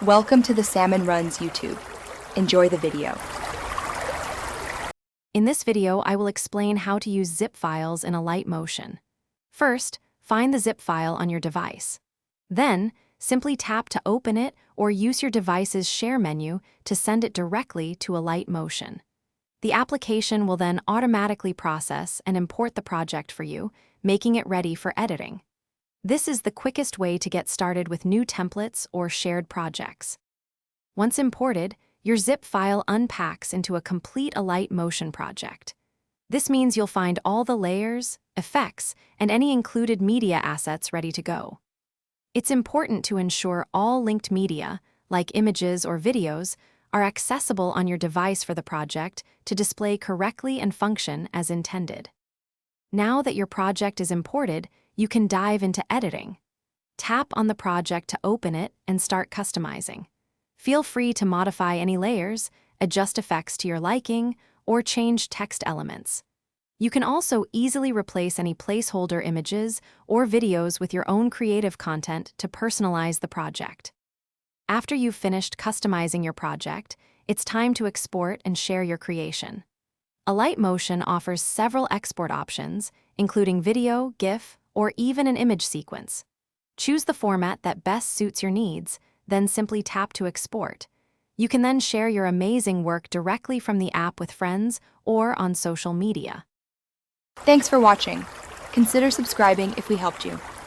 Welcome to the Salmon Runs YouTube. Enjoy the video. In this video, I will explain how to use zip files in Alight Motion. First, find the zip file on your device. Then, simply tap to open it or use your device's share menu to send it directly to Alight Motion. The application will then automatically process and import the project for you, making it ready for editing. This is the quickest way to get started with new templates or shared projects. Once imported, your zip file unpacks into a complete Alight Motion project. This means you'll find all the layers, effects, and any included media assets ready to go. It's important to ensure all linked media, like images or videos, are accessible on your device for the project to display correctly and function as intended. Now that your project is imported, you can dive into editing. Tap on the project to open it and start customizing. Feel free to modify any layers, adjust effects to your liking, or change text elements. You can also easily replace any placeholder images or videos with your own creative content to personalize the project. After you've finished customizing your project, it's time to export and share your creation. Alight Motion offers several export options, including video, GIF, or even an image sequence. Choose the format that best suits your needs, then simply tap to export. You can then share your amazing work directly from the app with friends or on social media. Thanks for watching. Consider subscribing if we helped you.